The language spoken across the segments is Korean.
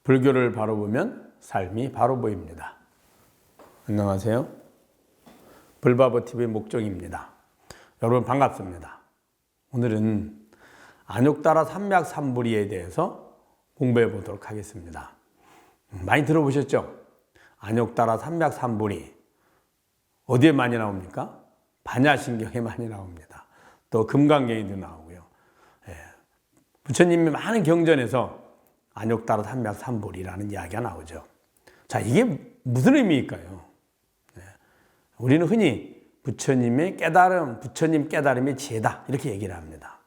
불교를 바로 보면 삶이 바로 보입니다. 안녕하세요. 불바보TV의 목종입니다. 여러분 반갑습니다. 오늘은 안욕따라 삼맥삼보리에 대해서 공부해 보도록 하겠습니다. 많이 들어보셨죠? 안욕따라 삼맥삼보리 어디에 많이 나옵니까? 반야신경에 많이 나옵니다. 또 금강경에도 나오고요. 부처님이 많은 경전에서 안욕따라 삼맥삼보리라는 이야기가 나오죠. 자, 이게 무슨 의미일까요? 우리는 흔히 부처님의 깨달음, 부처님 깨달음의 지혜다 이렇게 얘기를 합니다.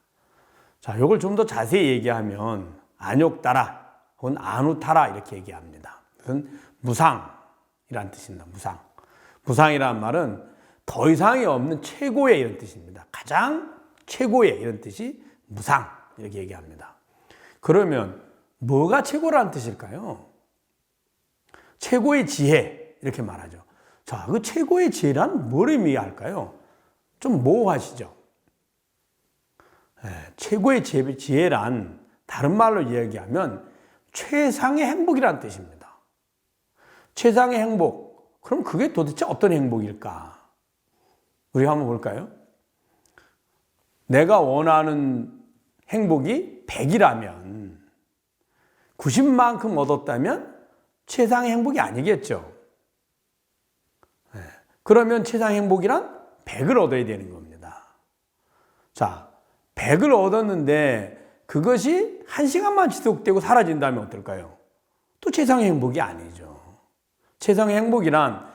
자, 이걸 좀 더 자세히 얘기하면 안욕따라 혹은 아누타라 이렇게 얘기합니다. 그건 무상이란 뜻입니다. 무상. 무상이란 말은 더 이상이 없는 최고의 이런 뜻입니다. 가장 최고의 이런 뜻이 무상 이렇게 얘기합니다. 그러면 뭐가 최고라는 뜻일까요? 최고의 지혜 이렇게 말하죠. 자, 그 최고의 지혜란 뭘 의미할까요? 좀 모호하시죠? 최고의 지혜란 다른 말로 이야기하면 최상의 행복이라는 뜻입니다. 최상의 행복. 그럼 그게 도대체 어떤 행복일까? 우리 한번 볼까요? 내가 원하는 행복이 100이라면 90만큼 얻었다면 최상의 행복이 아니겠죠. 그러면 최상의 행복이란 100을 얻어야 되는 겁니다. 자, 100을 얻었는데 그것이 1시간만 지속되고 사라진다면 어떨까요? 또 최상의 행복이 아니죠. 최상의 행복이란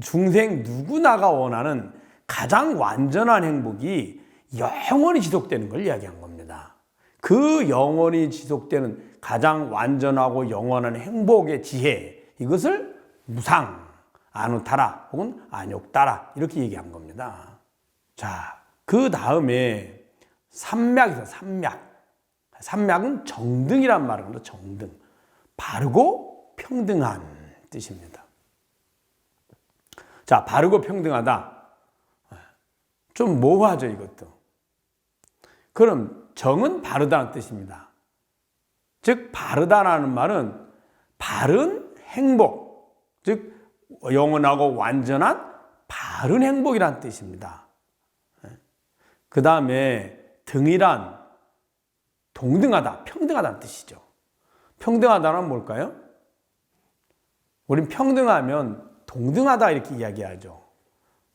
중생 누구나가 원하는 가장 완전한 행복이 영원히 지속되는 걸 이야기한 겁니다. 그 영원히 지속되는 가장 완전하고 영원한 행복의 지혜, 이것을 무상, 아누타라 혹은 안욕따라 이렇게 얘기한 겁니다. 자, 그 다음에 삼맥이죠. 삼맥은 정등이란 말입니다. 정등. 바르고 평등한 뜻입니다. 자, 바르고 평등하다. 좀 모호하죠, 이것도. 그럼 정은 바르다는 뜻입니다. 즉, 바르다라는 말은 바른 행복, 즉 영원하고 완전한 바른 행복이라는 뜻입니다. 그 다음에 등이란 동등하다, 평등하다는 뜻이죠. 평등하다는 뭘까요? 우린 평등하면 동등하다 이렇게 이야기하죠.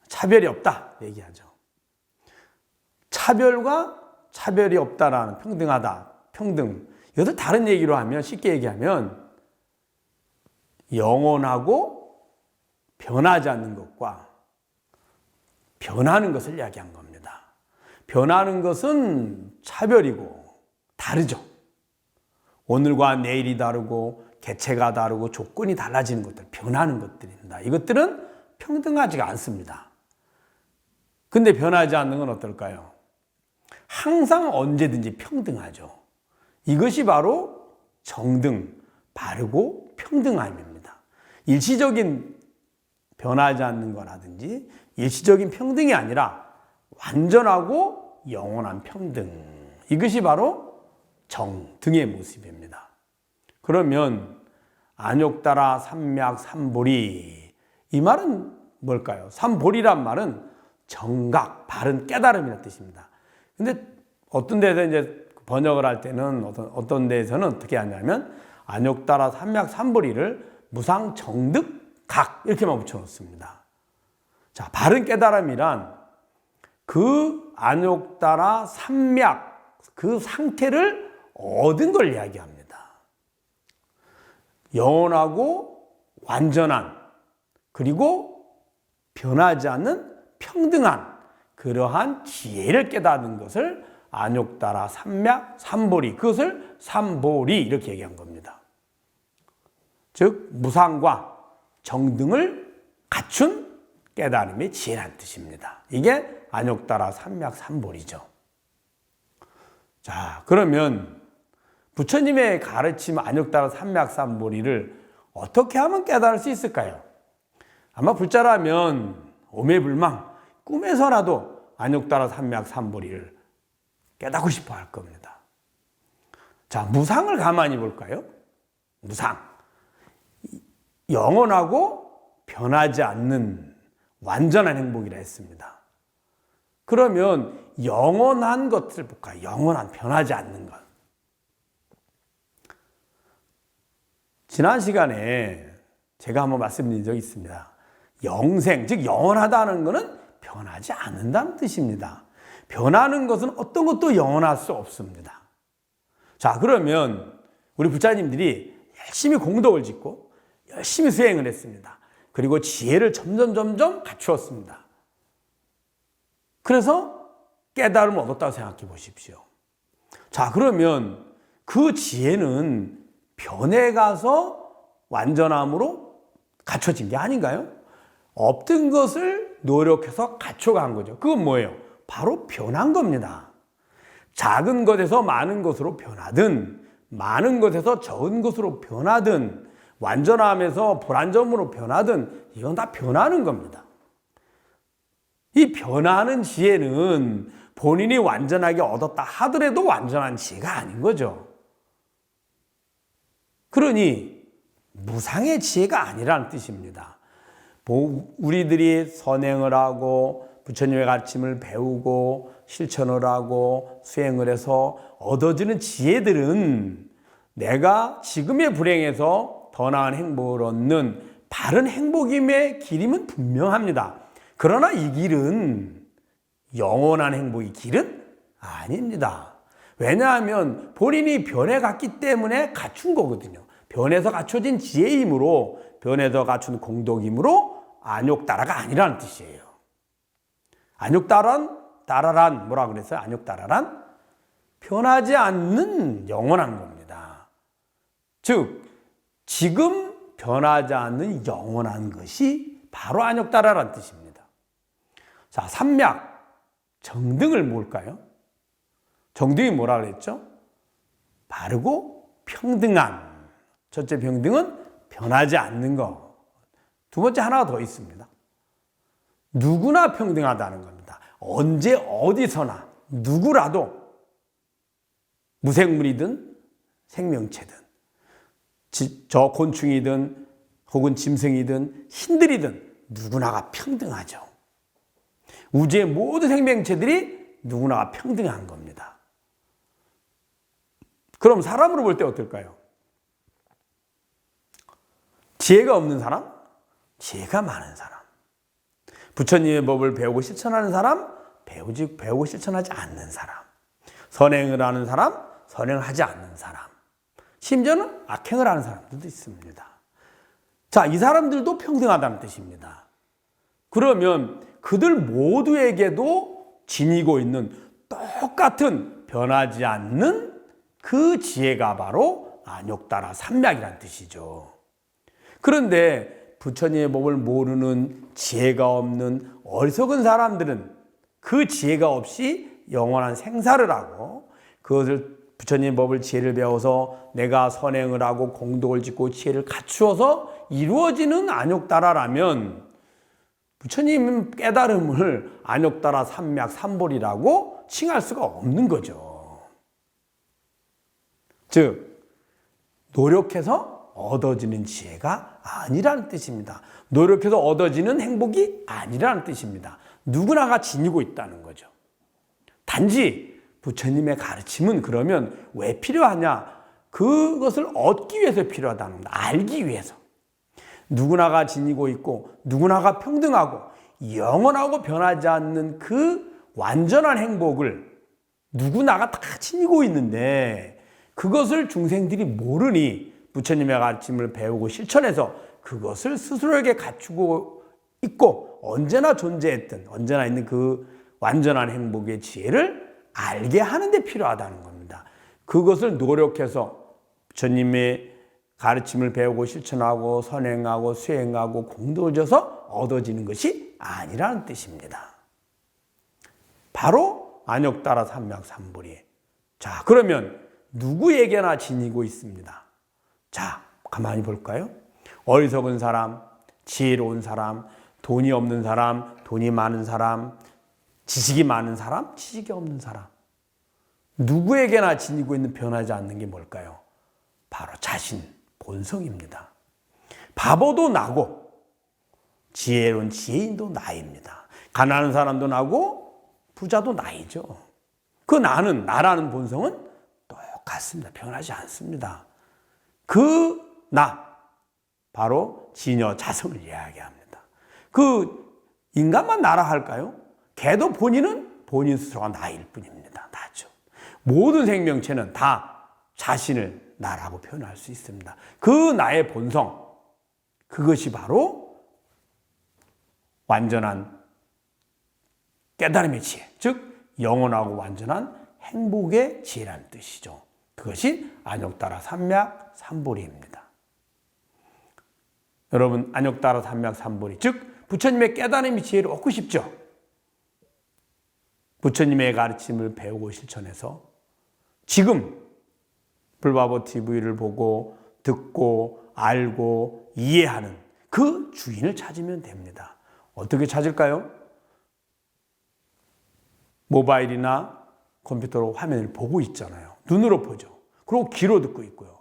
차별이 없다 얘기하죠. 차별과 차별이 없다라는 평등하다, 평등. 이것을 다른 얘기로 하면, 쉽게 얘기하면 영원하고 변하지 않는 것과 변하는 것을 이야기한 겁니다. 변하는 것은 차별이고 다르죠. 오늘과 내일이 다르고 개체가 다르고 조건이 달라지는 것들, 변하는 것들입니다. 이것들은 평등하지가 않습니다. 근데 변하지 않는 건 어떨까요? 항상 언제든지 평등하죠. 이것이 바로 정등, 바르고 평등함입니다. 일시적인 변하지 않는 거라든지 일시적인 평등이 아니라 완전하고 영원한 평등. 이것이 바로 정등의 모습입니다. 그러면 안욕따라 삼맥삼보리, 이 말은 뭘까요? 삼보리란 말은 정각, 바른 깨달음이라는 뜻입니다. 근데 어떤 데서 이제 번역을 할 때는 어떤 데에서는 어떻게 하냐면 안욕따라 삼맥삼보리를 무상정득각 이렇게만 붙여놓습니다. 자, 바른 깨달음이란 그 안욕따라 삼맥 그 상태를 얻은 걸 이야기합니다. 영원하고 완전한 그리고 변하지 않는 평등한 그러한 지혜를 깨닫는 것을 안욕따라 삼맥삼보리, 그것을 삼보리 이렇게 얘기한 겁니다. 즉 무상과 정등을 갖춘 깨달음의 지혜란 뜻입니다. 이게 안욕따라 삼맥삼보리죠. 자, 그러면 부처님의 가르침 안욕따라 삼맥삼보리를 어떻게 하면 깨달을 수 있을까요? 아마 불자라면 오매불망 꿈에서라도 안욕따라 삼맥삼보리를 깨닫고 싶어 할 겁니다. 자, 무상을 가만히 볼까요? 무상. 영원하고 변하지 않는 완전한 행복이라 했습니다. 그러면 영원한 것을 볼까요? 영원한, 변하지 않는 것. 지난 시간에 제가 한번 말씀드린 적이 있습니다. 영생, 즉 영원하다는 것은 변하지 않는다는 뜻입니다. 변하는 것은 어떤 것도 영원할 수 없습니다. 자, 그러면 우리 부처님들이 열심히 공덕을 짓고 열심히 수행을 했습니다. 그리고 지혜를 점점 갖추었습니다. 그래서 깨달음을 얻었다고 생각해 보십시오. 자, 그러면 그 지혜는 변해가서 완전함으로 갖춰진 게 아닌가요? 없던 것을 노력해서 갖춰간 거죠. 그건 뭐예요? 바로 변한 겁니다. 작은 것에서 많은 것으로 변하든, 많은 것에서 적은 것으로 변하든, 완전함에서 불완전으로 변하든, 이건 다 변하는 겁니다. 이 변하는 지혜는 본인이 완전하게 얻었다 하더라도 완전한 지혜가 아닌 거죠. 그러니 무상의 지혜가 아니라는 뜻입니다. 우리들이 선행을 하고 부처님의 가르침을 배우고 실천을 하고 수행을 해서 얻어지는 지혜들은 내가 지금의 불행에서 더 나은 행복을 얻는 바른 행복임의 길임은 분명합니다. 그러나 이 길은 영원한 행복의 길은 아닙니다. 왜냐하면 본인이 변해갔기 때문에 갖춘 거거든요. 변해서 갖춰진 지혜이므로, 변해서 갖춘 공덕이므로 안욕따라가 아니라는 뜻이에요. 안욕따라란 뭐라고 그랬어요? 안욕따라란 변하지 않는 영원한 겁니다. 즉 지금 변하지 않는 영원한 것이 바로 안욕따라란 뜻입니다. 자, 삼약, 정등을 뭘까요? 정등이 뭐라 그랬죠? 바르고 평등한. 첫째 평등은 변하지 않는 것. 두 번째 하나가 더 있습니다. 누구나 평등하다는 겁니다. 언제 어디서나 누구라도 무생물이든 생명체든 저 곤충이든 혹은 짐승이든 신들이든 누구나가 평등하죠. 우주의 모든 생명체들이 누구나가 평등한 겁니다. 그럼 사람으로 볼 때 어떨까요? 지혜가 없는 사람, 지혜가 많은 사람. 부처님의 법을 배우고 실천하는 사람, 배우고 실천하지 않는 사람. 선행을 하는 사람, 선행을 하지 않는 사람. 심지어는 악행을 하는 사람들도 있습니다. 자, 이 사람들도 평등하다는 뜻입니다. 그러면 그들 모두에게도 지니고 있는 똑같은 변하지 않는 그 지혜가 바로 안욕따라 삼맥이라는 뜻이죠. 그런데 부처님의 법을 모르는 지혜가 없는 어리석은 사람들은 그 지혜가 없이 영원한 생사를 하고 그것을 부처님의 법을 지혜를 배워서 내가 선행을 하고 공덕을 짓고 지혜를 갖추어서 이루어지는 안욕따라라면 부처님 깨달음을 안욕따라 삼맥 삼볼이라고 칭할 수가 없는 거죠. 즉 노력해서 얻어지는 지혜가 아니라는 뜻입니다. 노력해서 얻어지는 행복이 아니라는 뜻입니다. 누구나가 지니고 있다는 거죠. 단지 부처님의 가르침은 그러면 왜 필요하냐? 그것을 얻기 위해서 필요하다는 겁니다. 알기 위해서. 누구나가 지니고 있고 누구나가 평등하고 영원하고 변하지 않는 그 완전한 행복을 누구나가 다 지니고 있는데 그것을 중생들이 모르니 부처님의 가르침을 배우고 실천해서 그것을 스스로에게 갖추고 있고 언제나 존재했던 언제나 있는 그 완전한 행복의 지혜를 알게 하는 데 필요하다는 겁니다. 그것을 노력해서 부처님의 가르침을 배우고 실천하고 선행하고 수행하고 공덕을 줘서 얻어지는 것이 아니라는 뜻입니다. 바로 안욕따라 삼맥 삼볼이. 자, 그러면 누구에게나 지니고 있습니다. 자, 가만히 볼까요? 어리석은 사람, 지혜로운 사람, 돈이 없는 사람, 돈이 많은 사람, 지식이 많은 사람, 지식이 없는 사람. 누구에게나 지니고 있는 변하지 않는 게 뭘까요? 바로 자신, 본성입니다. 바보도 나고 지혜로운 지혜인도 나입니다. 가난한 사람도 나고 부자도 나이죠. 그 나라는 본성은 똑같습니다. 변하지 않습니다. 그 나, 바로 진여 자성을 이야기합니다. 그 인간만 나라 할까요? 걔도 본인은 본인 스스로가 나일 뿐입니다. 나죠. 모든 생명체는 다 자신을 나라고 표현할 수 있습니다. 그 나의 본성, 그것이 바로 완전한 깨달음의 지혜, 즉 영원하고 완전한 행복의 지혜라는 뜻이죠. 그것이 안욕따라 삼맥 삼보리입니다. 여러분, 안욕따라 삼맥 삼보리, 즉 부처님의 깨달음의 지혜를 얻고 싶죠? 부처님의 가르침을 배우고 실천해서 지금 불바보 TV를 보고 듣고 알고 이해하는 그 주인을 찾으면 됩니다. 어떻게 찾을까요? 모바일이나 컴퓨터로 화면을 보고 있잖아요. 눈으로 보죠. 그리고 귀로 듣고 있고요.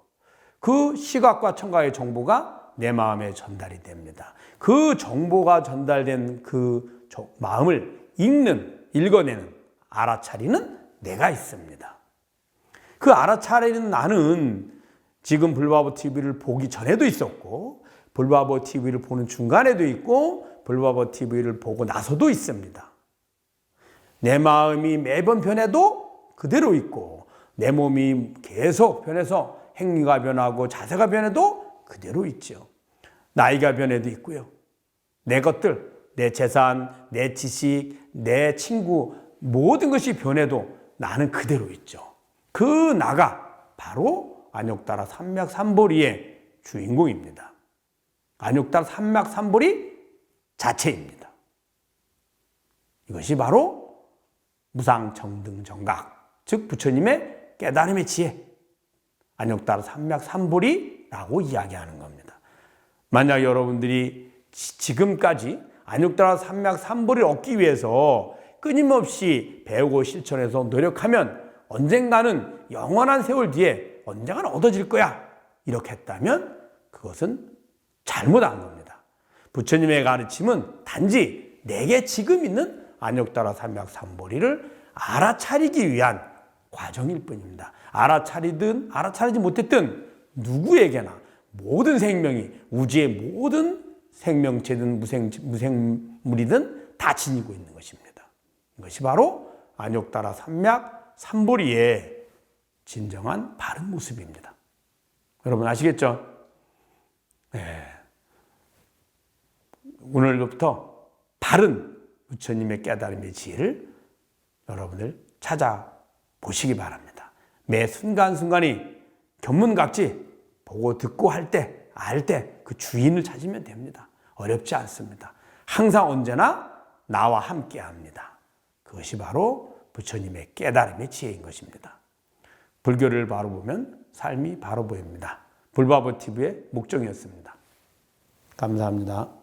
그 시각과 청각의 정보가 내 마음에 전달이 됩니다. 그 정보가 전달된 그 마음을 읽어내는, 알아차리는 내가 있습니다. 그 알아차리는 나는 지금 불바보 TV를 보기 전에도 있었고, 불바보 TV를 보는 중간에도 있고, 불바보 TV를 보고 나서도 있습니다. 내 마음이 매번 변해도 그대로 있고, 내 몸이 계속 변해서 행위가 변하고 자세가 변해도 그대로 있죠. 나이가 변해도 있고요. 내 것들, 내 재산, 내 지식, 내 친구, 모든 것이 변해도 나는 그대로 있죠. 그 나가 바로 안욕따라 삼맥 삼보리의 주인공입니다. 안욕따라 삼맥 삼보리 자체입니다. 이것이 바로 무상정등정각, 즉 부처님의 깨달음의 지혜, 안욕따라 삼맥 삼보리라고 이야기하는 겁니다. 만약 여러분들이 지금까지 안욕따라 삼맥 삼보리를 얻기 위해서 끊임없이 배우고 실천해서 노력하면 언젠가는 영원한 세월 뒤에 언젠가는 얻어질 거야, 이렇게 했다면 그것은 잘못한 겁니다. 부처님의 가르침은 단지 내게 지금 있는 안욕따라 삼맥 삼보리를 알아차리기 위한 과정일 뿐입니다. 알아차리든 알아차리지 못했든 누구에게나 모든 생명이, 우주의 모든 생명체든 무생물이든 다 지니고 있는 것입니다. 이것이 바로 안욕따라 삼맥 삼보리의 진정한 바른 모습입니다. 여러분 아시겠죠? 네. 오늘부터 바른 부처님의 깨달음의 지혜를 여러분들 찾아보시기 바랍니다. 매 순간순간이 견문각지 보고 듣고 할 때, 알 때 그 주인을 찾으면 됩니다. 어렵지 않습니다. 항상 언제나 나와 함께 합니다. 그것이 바로 부처님의 깨달음의 지혜인 것입니다. 불교를 바로 보면 삶이 바로 보입니다. 불바보 TV의 목정이었습니다. 감사합니다.